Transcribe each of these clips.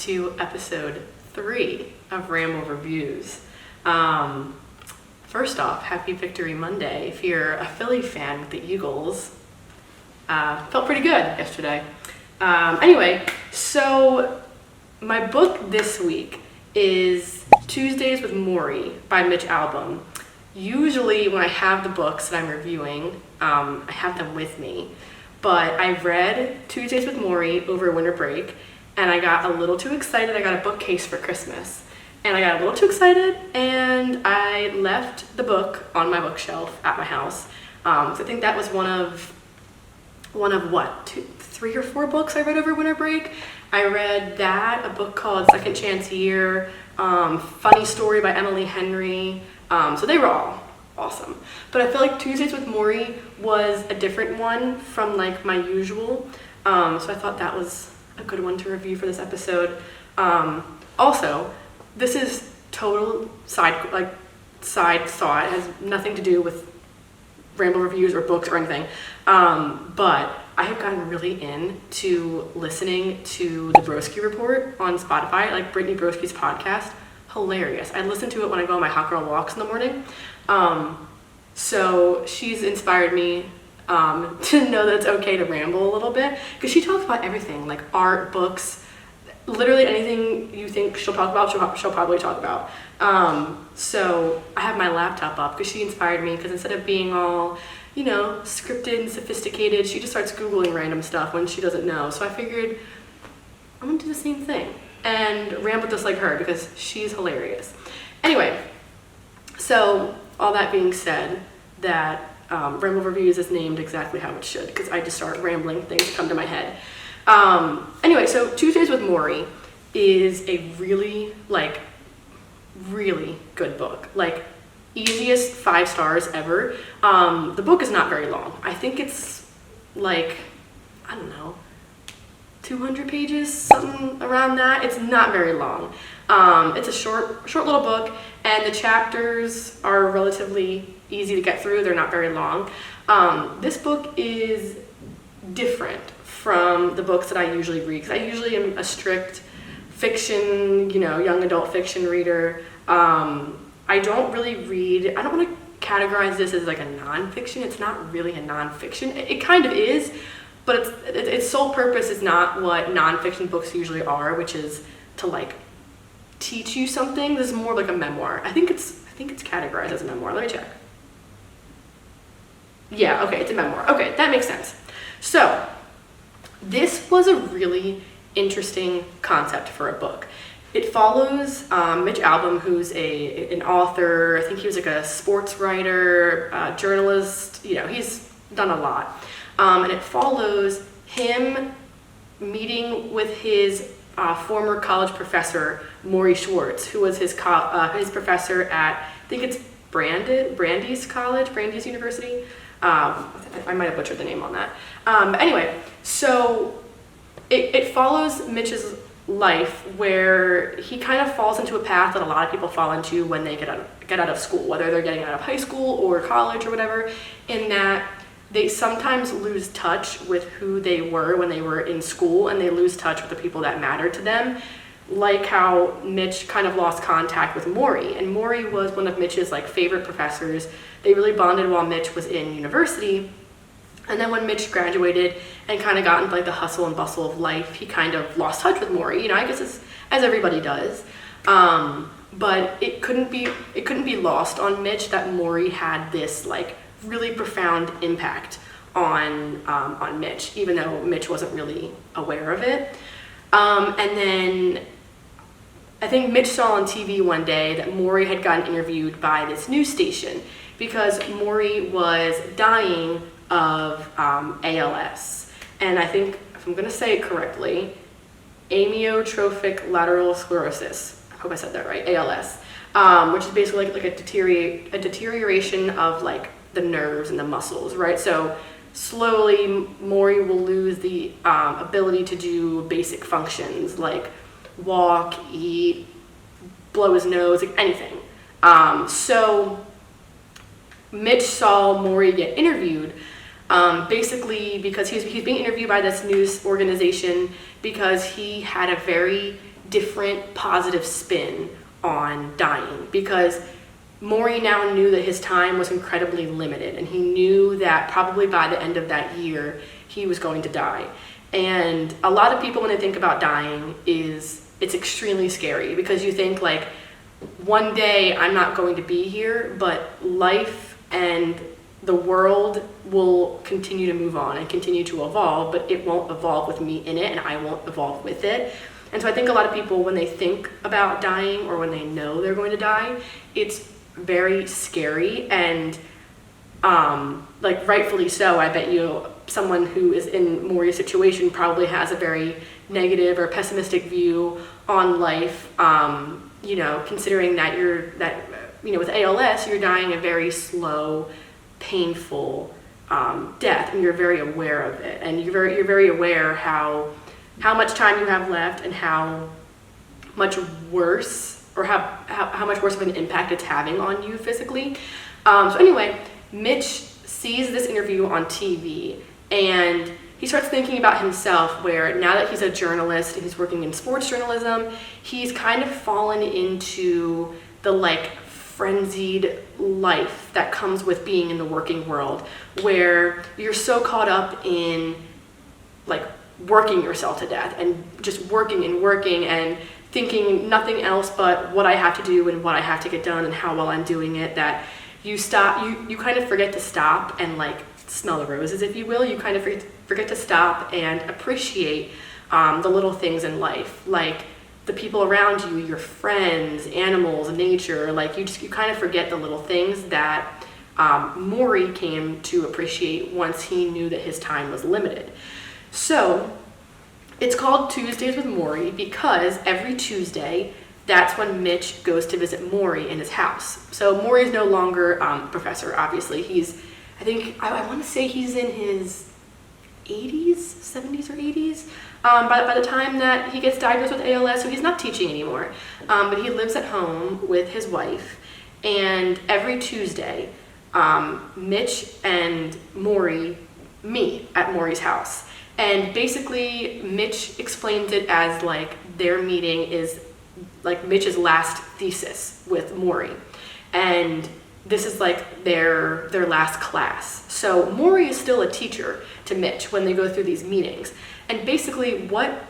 to episode 3 of Ramble Reviews. First off, happy Victory Monday. If you're a Philly fan with the Eagles, felt pretty good yesterday. Anyway, so my book this week is Tuesdays with Morrie by Mitch Albom. Usually when I have the books that I'm reviewing, I have them with me. But I read Tuesdays with Morrie over winter break, and I got a little too excited. I got a bookcase for Christmas, and I got a little too excited, and I left the book on my bookshelf at my house. So I think that was one of what, 3 or 4 books I read over winter break. I read that, a book called Second Chance Year, Funny Story by Emily Henry. So they were all awesome. But I feel like Tuesdays with Morrie was a different one from like my usual. So I thought that was a good one to review for this episode. Also, this is total side thought. It has nothing to do with Ramble reviews or books or anything. But I have gotten really into listening to the Broski Report on Spotify, like Brittany Broski's podcast. Hilarious. I listen to it when I go on my hot girl walks in the morning. So she's inspired me to know that it's okay to ramble a little bit, because she talks about everything, like art, books, literally anything you think she'll talk about, she'll probably talk about. So I have my laptop up because she inspired me, because instead of being all, scripted and sophisticated, she just starts Googling random stuff when she doesn't know. So I figured I'm gonna do the same thing and ramble just like her, because she's hilarious. Anyway, so all that being said, that Ramble Reviews is named exactly how it should, because I just start rambling, things come to my head. Anyway, so Tuesdays with Morrie is a really good book. Like, easiest 5 stars ever. The book is not very long. I think it's like, 200 pages, something around that. It's not very long. It's a short little book, and the chapters are relatively easy to get through. They're not very long. This book is different from the books that I usually read, because I usually am a strict fiction, young adult fiction reader. I don't really read, I don't want to categorize this as like a nonfiction. It's not really a nonfiction. It kind of is, but its sole purpose is not what nonfiction books usually are, which is to teach you something. This is more like a memoir. I think it's categorized as a memoir. Let me check. Yeah, okay, it's a memoir. Okay, that makes sense. So this was a really interesting concept for a book. It follows Mitch Albom, who's an author. I think he was like a sports writer, journalist. He's done a lot. And it follows him meeting with his former college professor, Morrie Schwartz, who was his professor at, I think it's Brandeis College, Brandeis University. I might have butchered the name on that. But anyway, so it follows Mitch's life, where he kind of falls into a path that a lot of people fall into when they get out of school, whether they're getting out of high school or college or whatever, in that they sometimes lose touch with who they were when they were in school, and they lose touch with the people that mattered to them, like how Mitch kind of lost contact with Morrie. And Morrie was one of Mitch's favorite professors. They really bonded while Mitch was in university. And then when Mitch graduated and kind of got into the hustle and bustle of life, he kind of lost touch with Morrie. I guess as everybody does. But it couldn't be lost on Mitch that Morrie had this really profound impact on Mitch, even though Mitch wasn't really aware of it. And then I think Mitch saw on TV one day that Morrie had gotten interviewed by this news station, because Morrie was dying of ALS, and I think, if I'm going to say it correctly, amyotrophic lateral sclerosis. I hope I said that right, ALS, which is basically a deterioration of the nerves and the muscles, right? So slowly Morrie will lose the ability to do basic functions like walk, eat, blow his nose, anything. So Mitch saw Morrie get interviewed, basically because he's being interviewed by this news organization because he had a very different positive spin on dying, because Morrie now knew that his time was incredibly limited, and he knew that probably by the end of that year he was going to die. And a lot of people, when they think about dying, it's extremely scary, because you think like, one day I'm not going to be here, but life and the world will continue to move on and continue to evolve, but it won't evolve with me in it, and I won't evolve with it. And so I think a lot of people, when they think about dying or when they know they're going to die, it's very scary, and like rightfully so. I bet you someone who is in Morrie's situation probably has a very negative or pessimistic view on life, you know, considering that with ALS, you're dying a very slow, painful death, and you're very aware of it, and you're very aware how much time you have left, and how much worse, or how much worse of an impact it's having on you physically. So anyway, Mitch sees this interview on TV, and he starts thinking about himself, where now that he's a journalist and he's working in sports journalism, he's kind of fallen into the like frenzied life that comes with being in the working world, where you're so caught up in like working yourself to death and just working and thinking nothing else but what I have to do and what I have to get done and how well I'm doing it, that you kind of forget to stop and like smell the roses, if you will. You kind of forget to stop and appreciate the little things in life, like the people around you, your friends, animals, nature. Like you kind of forget the little things that Morrie came to appreciate once he knew that his time was limited. So it's called Tuesdays with Morrie because every Tuesday, that's when Mitch goes to visit Morrie in his house. So Morrie is no longer professor, obviously. I want to say he's in his 80s, 70s or 80s. By the time that he gets diagnosed with ALS, so he's not teaching anymore. But he lives at home with his wife. And every Tuesday, Mitch and Morrie meet at Morrie's house. And basically, Mitch explains it as like their meeting is like Mitch's last thesis with Morrie. And this is like their last class. So Morrie is still a teacher to Mitch when they go through these meetings. And basically what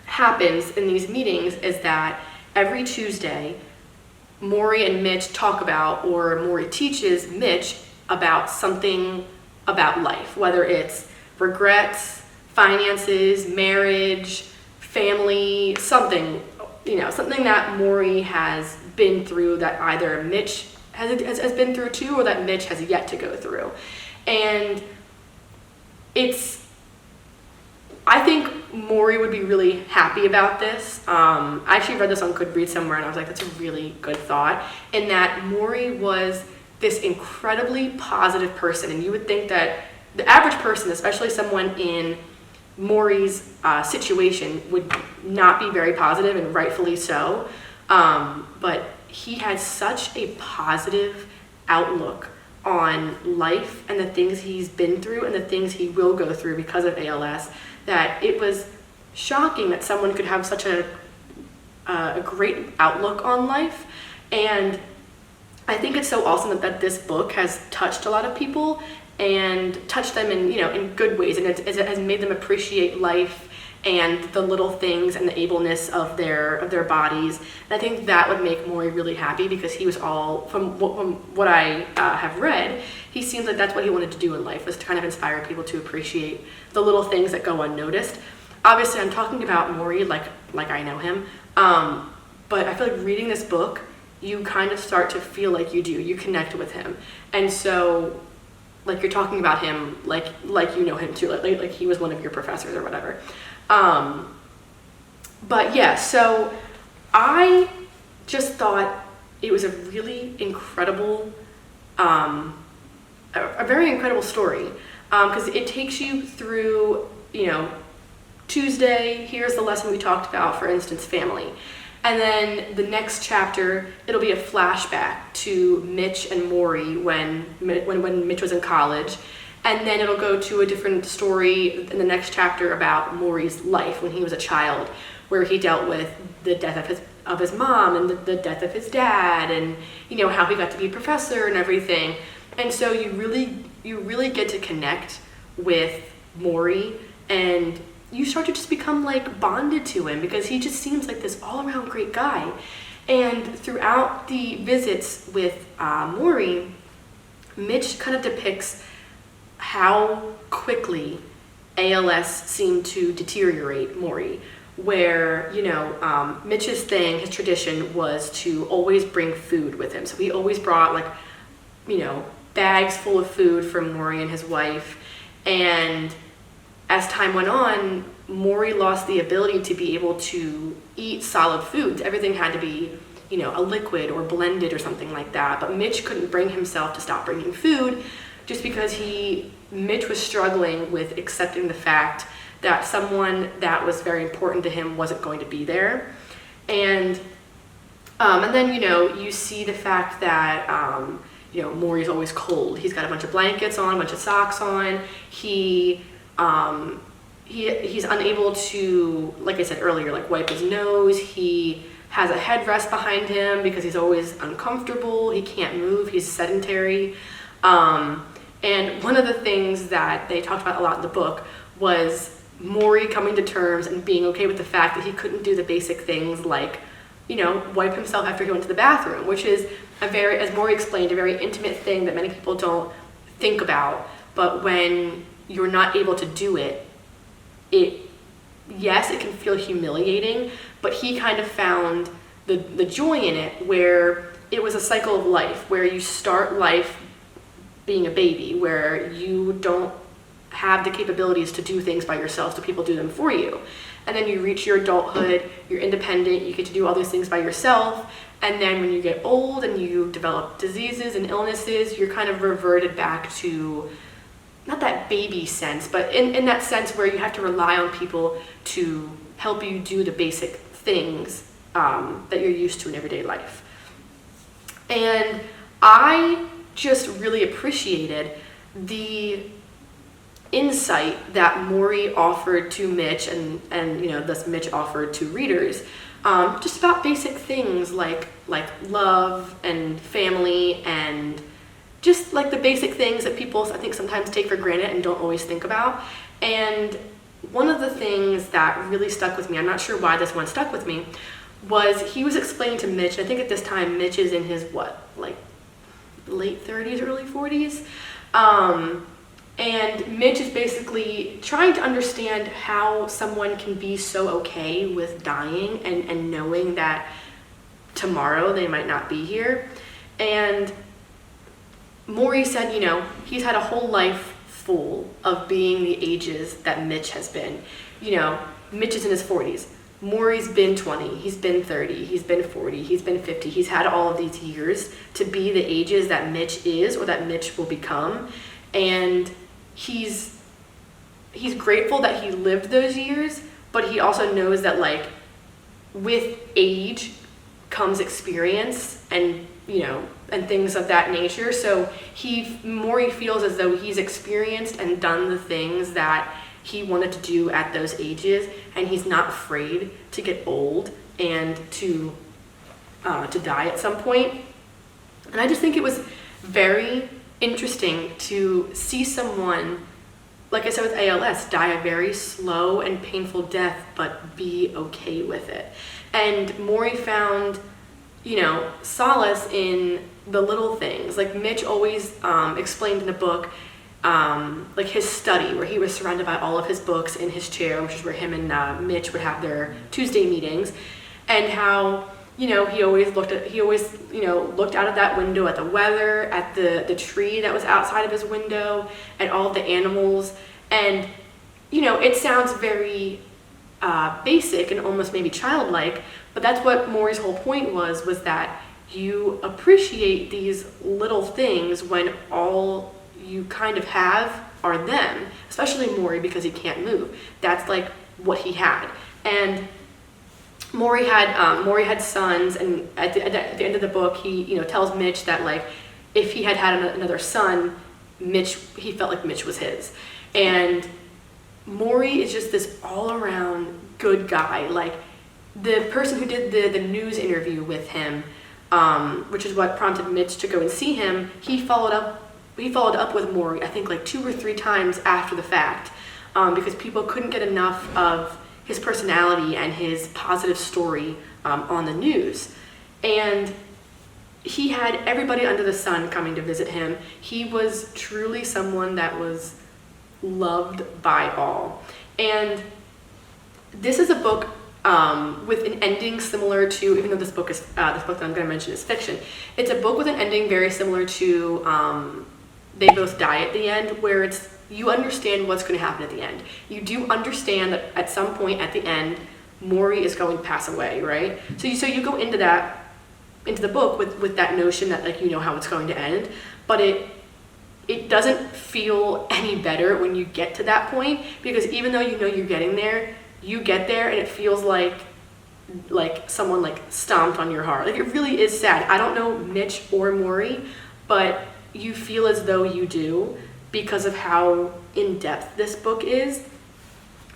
happens in these meetings is that every Tuesday, Morrie and Mitch talk about, or Morrie teaches Mitch about something about life, whether it's regrets, finances, marriage, family, something that Morrie has been through that either Mitch has been through too, or that Mitch has yet to go through. And I think Morrie would be really happy about this. I actually read this on Goodreads somewhere, and I was like, that's a really good thought, in that Morrie was this incredibly positive person, and you would think that the average person, especially someone in Morrie's situation, would not be very positive, and rightfully so. But he had such a positive outlook on life and the things he's been through and the things he will go through because of ALS, that it was shocking that someone could have such a great outlook on life. And I think it's so awesome that this book has touched a lot of people and touched them in good ways, and it has made them appreciate life and the little things and the ableness of their bodies. And I think that would make Morrie really happy, because he was all, from what I have read, he seems like that's what he wanted to do in life, was to kind of inspire people to appreciate the little things that go unnoticed. Obviously, I'm talking about Morrie like I know him, but I feel like reading this book, you kind of start to feel like you connect with him. And so, like, you're talking about him like you know him too, like he was one of your professors or whatever. But yeah, so I just thought it was a really incredible, a very incredible story, because it takes you through, Tuesday, here's the lesson we talked about, for instance, family. And then the next chapter, it'll be a flashback to Mitch and Morrie when Mitch was in college. And then it'll go to a different story in the next chapter about Morrie's life when he was a child, where he dealt with the death of his mom and the death of his dad, and how he got to be a professor and everything. And so you really get to connect with Morrie, and you start to just become like bonded to him, because he just seems like this all-around great guy. And throughout the visits with Morrie, Mitch kind of depicts how quickly ALS seemed to deteriorate Morrie, where, Mitch's thing, his tradition was to always bring food with him. So he always brought bags full of food for Morrie and his wife. And as time went on, Morrie lost the ability to be able to eat solid foods. Everything had to be, a liquid or blended or something like that. But Mitch couldn't bring himself to stop bringing food, just because Mitch was struggling with accepting the fact that someone that was very important to him wasn't going to be there. And then, you see the fact that, Morrie's always cold. He's got a bunch of blankets on, a bunch of socks on. He's unable to, like I said earlier, wipe his nose. He has a headrest behind him because he's always uncomfortable. He can't move. He's sedentary. And one of the things that they talked about a lot in the book was Morrie coming to terms and being okay with the fact that he couldn't do the basic things like, wipe himself after he went to the bathroom, which is as Morrie explained, a very intimate thing that many people don't think about. But when you're not able to do it, yes, it can feel humiliating, but he kind of found the joy in it, where it was a cycle of life, where you start life being a baby, where you don't have the capabilities to do things by yourself, so people do them for you. And then you reach your adulthood, you're independent, you get to do all these things by yourself. And then when you get old and you develop diseases and illnesses, you're kind of reverted back to, not that baby sense, but in that sense where you have to rely on people to help you do the basic things that you're used to in everyday life. And I just really appreciated the insight that Morrie offered to Mitch, and thus Mitch offered to readers, just about basic things like love and family, and just like the basic things that people, I think, sometimes take for granted and don't always think about. And one of the things that really stuck with me, I'm not sure why this one stuck with me, was he was explaining to Mitch, I think at this time Mitch is in his late 30s, early 40s, and Mitch is basically trying to understand how someone can be so okay with dying and knowing that tomorrow they might not be here. And Morrie said, he's had a whole life full of being the ages that Mitch has been. Mitch is in his 40s. Morrie's been 20, he's been 30, he's been 40, he's been 50. He's had all of these years to be the ages that Mitch is, or that Mitch will become. And he's grateful that he lived those years, but he also knows that with age comes experience and and things of that nature. So Morrie feels as though he's experienced and done the things that he wanted to do at those ages, and he's not afraid to get old and to die at some point. And I just think it was very interesting to see someone, like I said with ALS, die a very slow and painful death, but be okay with it. And Morrie found, solace in the little things. Like Mitch always explained in the book, his study, where he was surrounded by all of his books in his chair, which is where him and Mitch would have their Tuesday meetings, and how he always looked out of that window at the weather, at the tree that was outside of his window, at all the animals. And it sounds very basic and almost maybe childlike, but that's what Morrie's whole point was that you appreciate these little things when all you kind of have are them, especially Morrie, because he can't move. That's what he had. And Morrie had sons, and at the end of the book, he tells Mitch that if he had another son, he felt like Mitch was his. And Morrie is just this all around good guy. the person who did the news interview with him, which is what prompted Mitch to go and see him, he followed up with Morrie, I think like 2 or 3 times after the fact, because people couldn't get enough of his personality and his positive story on the news. And he had everybody under the sun coming to visit him. He was truly someone that was loved by all. And this is a book with an ending similar to, even though this book that I'm going to mention is fiction, it's a book with an ending very similar to They Both Die at the End, where you understand what's going to happen at the end. You do understand that at some point at the end, Morrie is going to pass away, right? So you go into the book with that notion that, like, you know how it's going to end, but it doesn't feel any better when you get to that point, because even though you know you're getting there, you get there and it feels like someone like stomped on your heart. Like, it really is sad. I don't know Mitch or Morrie, but you feel as though you do because of how in-depth this book is.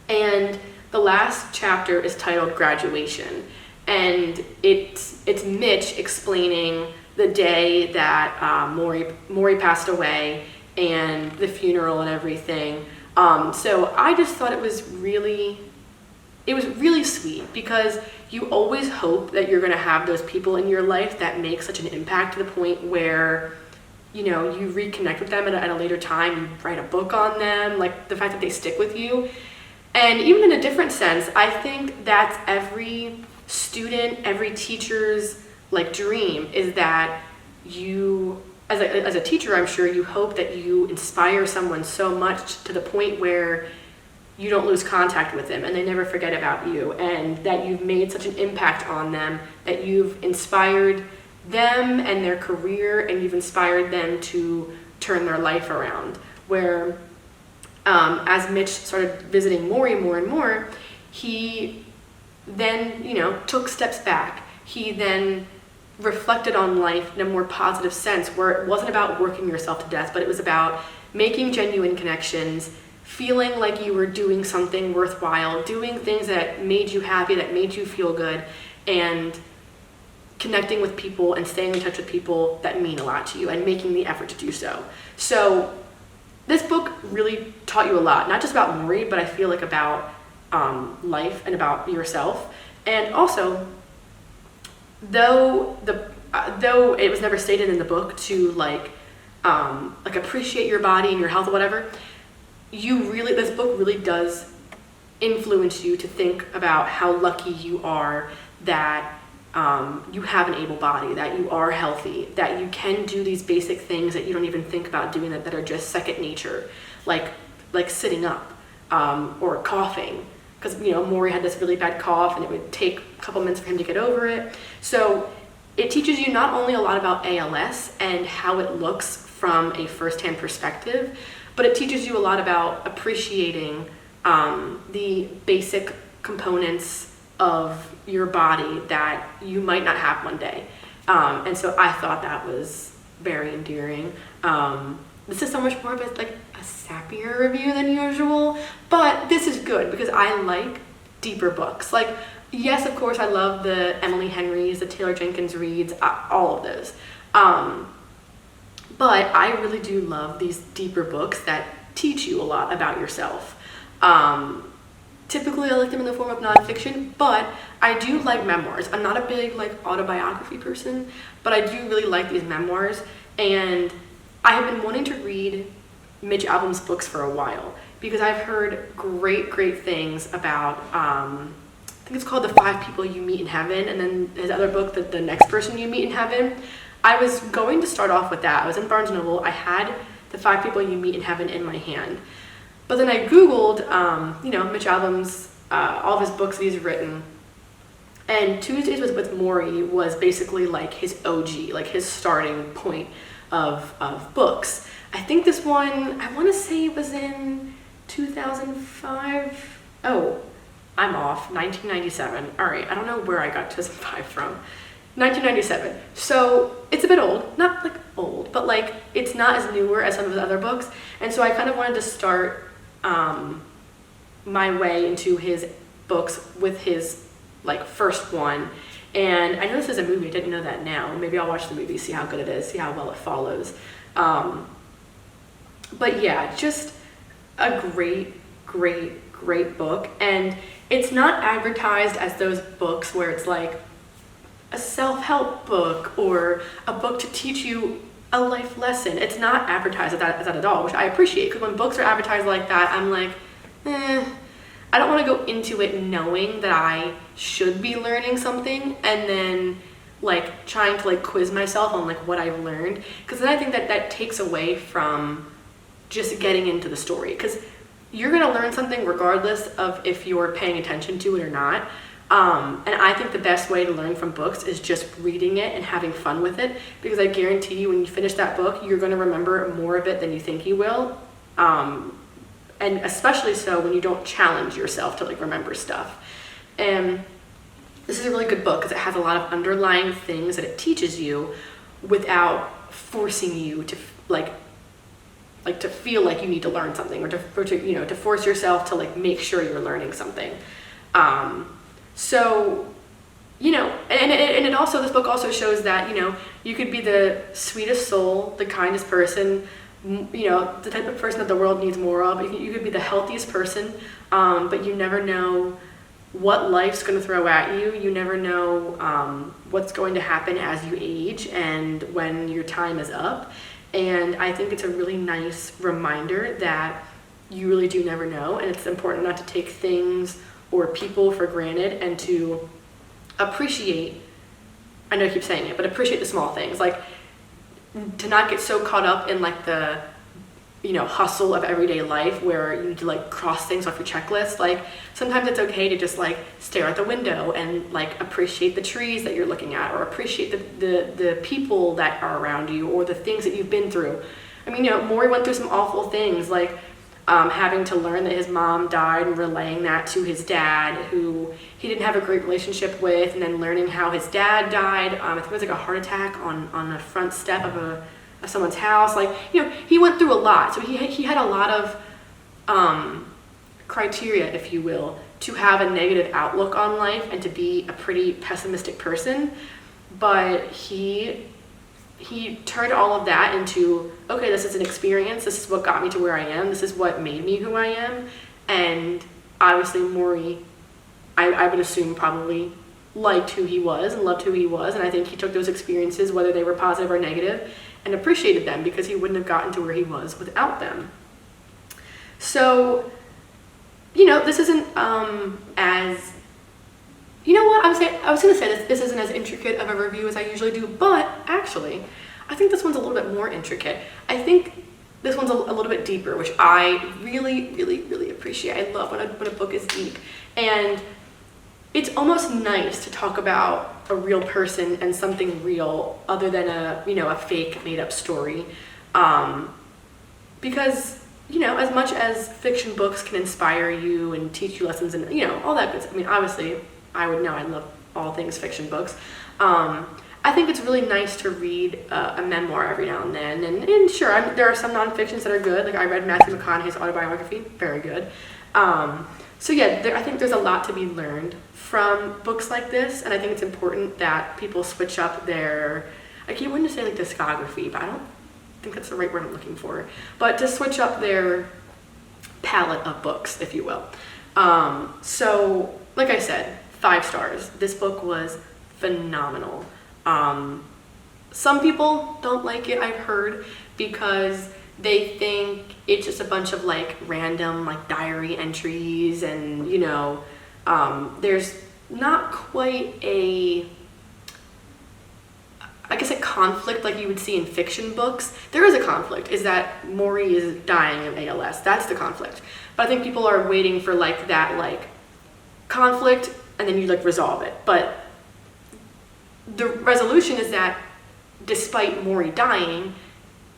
And the last chapter is titled Graduation, and it's Mitch explaining the day that Morrie passed away and the funeral and everything. So I just thought it was really sweet, because you always hope that you're going to have those people in your life that make such an impact to the point where, you know, you reconnect with them at a later time, you write a book on them, like the fact that they stick with you. And even in a different sense, I think that's every student, every teacher's like dream, is that you, as a teacher, I'm sure you hope that you inspire someone so much to the point where you don't lose contact with them and they never forget about you, and that you've made such an impact on them, that you've inspired them and their career, and you've inspired them to turn their life around. Where as Mitch started visiting Morrie more and more, he then, you know, took steps back. He then reflected on life in a more positive sense, where it wasn't about working yourself to death, but it was about making genuine connections, feeling like you were doing something worthwhile, doing things that made you happy, that made you feel good, and connecting with people and staying in touch with people that mean a lot to you, and making the effort to do so. So this book really taught you a lot, not just about Morrie, but I feel like about life and about yourself. And also, though it was never stated in the book to like appreciate your body and your health or whatever, this book really does influence you to think about how lucky you are that you have an able body, that you are healthy, that you can do these basic things that you don't even think about doing, that are just second nature, like sitting up or coughing. Because, you know, Morrie had this really bad cough and it would take a couple minutes for him to get over it. So it teaches you not only a lot about ALS and how it looks from a first-hand perspective, but it teaches you a lot about appreciating the basic components of your body that you might not have one day. And so I thought that was very endearing. This is so much more of a sappier review than usual, but this is good because I like deeper books. Like, yes, of course, I love the Emily Henrys, the Taylor Jenkins Reads, all of those. But I really do love these deeper books that teach you a lot about yourself. Typically, I like them in the form of nonfiction, but I do like memoirs. I'm not a big autobiography person, but I do really like these memoirs, and I have been wanting to read Mitch Albom's books for a while because I've heard great things about, I think it's called The 5 People You Meet in Heaven, and then his other book, The Next Person You Meet in Heaven. I was going to start off with that. I was in Barnes & Noble. I had The 5 People You Meet in Heaven in my hand. But then I Googled, Mitch Albom's, all of his books that he's written. And Tuesdays with Morrie was basically like his OG, like his starting point of books. I think this one, I want to say it was in 2005. Oh, I'm off. 1997. All right, I don't know where I got 2005 from. 1997. So it's a bit old. Not old, but it's not as newer as some of his other books. And so I kind of wanted to start my way into his books with his like first one. And I know this is a movie, I didn't know that now. Maybe I'll watch the movie, see how good it is, see how well it follows. But yeah, just a great book. And it's not advertised as those books where it's like a self-help book or a book to teach you a life lesson. It's not advertised as that at all, which I appreciate, because when books are advertised like that, I'm like, I don't want to go into it knowing that I should be learning something and then like trying to like quiz myself on like what I've learned, because then I think that takes away from just getting into the story, because you're going to learn something regardless of if you're paying attention to it or not. And I think the best way to learn from books is just reading it and having fun with it, because I guarantee you when you finish that book, you're going to remember more of it than you think you will. And especially so when you don't challenge yourself to like remember stuff. And this is a really good book because it has a lot of underlying things that it teaches you without forcing you to like to feel like you need to learn something, or to you know, to force yourself to like make sure you're learning something. So, you know, and it also, this book also shows that, you know, you could be the sweetest soul, the kindest person, you know, the type of person that the world needs more of. You could be the healthiest person, but you never know what life's going to throw at you. You never know what's going to happen as you age and when your time is up. And I think it's a really nice reminder that you really do never know, and it's important not to take things or people for granted, and to appreciate, I know I keep saying it, but appreciate the small things. Like, to not get so caught up in like the, you know, hustle of everyday life where you need to like cross things off your checklist. Like, sometimes it's okay to just like stare out the window and like appreciate the trees that you're looking at, or appreciate the people that are around you, or the things that you've been through. I mean, you know, Morrie went through some awful things, like having to learn that his mom died and relaying that to his dad, who he didn't have a great relationship with, and then learning how his dad died. I think it was like a heart attack on the front step of someone's house. Like, you know, he went through a lot. So he had a lot of criteria, if you will, to have a negative outlook on life and to be a pretty pessimistic person. But he turned all of that into, okay, this is an experience, this is what got me to where I am, this is what made me who I am. And obviously Morrie, I would assume, probably liked who he was and loved who he was, and I think he took those experiences, whether they were positive or negative, and appreciated them, because he wouldn't have gotten to where he was without them. So, you know, this isn't as, you know what, I was going to say this isn't as intricate of a review as I usually do, but actually, I think this one's a little bit more intricate. I think this one's a little bit deeper, which I really appreciate. I love when a book is deep. And it's almost nice to talk about a real person and something real other than a fake made-up story. Because, you know, as much as fiction books can inspire you and teach you lessons and, you know, all that good stuff. I mean, obviously, I would know I love all things fiction books. I think it's really nice to read a memoir every now and then. And sure, there are some nonfictions that are good. Like, I read Matthew McConaughey's autobiography, very good. So yeah, I think there's a lot to be learned from books like this. And I think it's important that people switch up their, I keep wanting to say like discography, but I don't think that's the right word I'm looking for. But to switch up their palette of books, if you will. So, like I said, 5 stars. This book was phenomenal. Some people don't like it, I've heard, because they think it's just a bunch of like random like diary entries, and you know, there's not quite a conflict like you would see in fiction books. There is a conflict, is that Morrie is dying of ALS. That's the conflict. But I think people are waiting for like that like conflict, and then you like resolve it. But the resolution is that despite Morrie dying,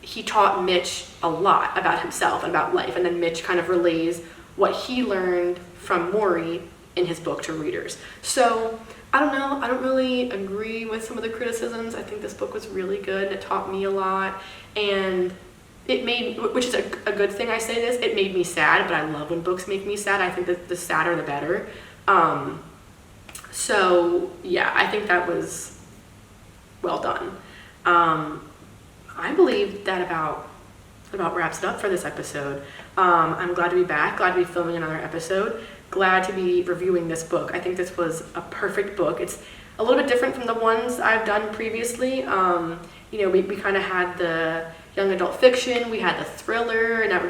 he taught Mitch a lot about himself and about life, and then Mitch kind of relays what he learned from Morrie in his book to readers. So I don't know, I don't really agree with some of the criticisms. I think this book was really good, and it taught me a lot, and it made, which is a good thing I say this, it made me sad, but I love when books make me sad. I think that the sadder the better. So yeah, I think that was well done. I believe that about wraps it up for this episode. I'm glad to be back, glad to be filming another episode, glad to be reviewing this book. I think this was a perfect book. It's a little bit different from the ones I've done previously. You know, we kind of had the young adult fiction, we had the thriller, and now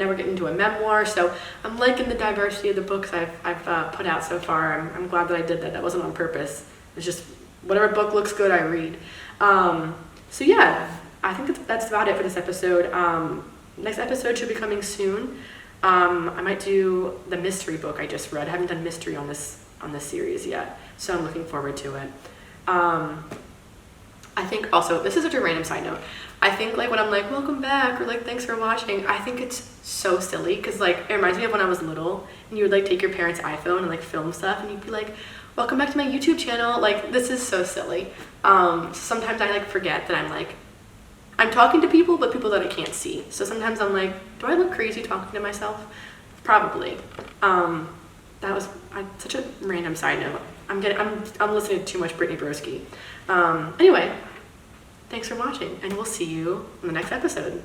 we're getting into a memoir. So I'm liking the diversity of the books I've put out so far. I'm glad that I did that. That wasn't on purpose. It's just whatever book looks good, I read. So yeah, I think that's about it for this episode. Next episode should be coming soon. I might do the mystery book I just read. I haven't done mystery on this series yet, so I'm looking forward to it. I think also, this is such a random side note, I think like when I'm like, welcome back, or like, thanks for watching, I think it's so silly, because like, it reminds me of when I was little, and you would like take your parents' iPhone and like film stuff, and you'd be like, welcome back to my YouTube channel. Like, this is so silly. Sometimes I like forget that I'm talking to people, but people that I can't see. So sometimes I'm like, do I look crazy talking to myself? Probably. That was such a random side note. I'm listening to too much Brittany Broski. Anyway, thanks for watching, and we'll see you in the next episode.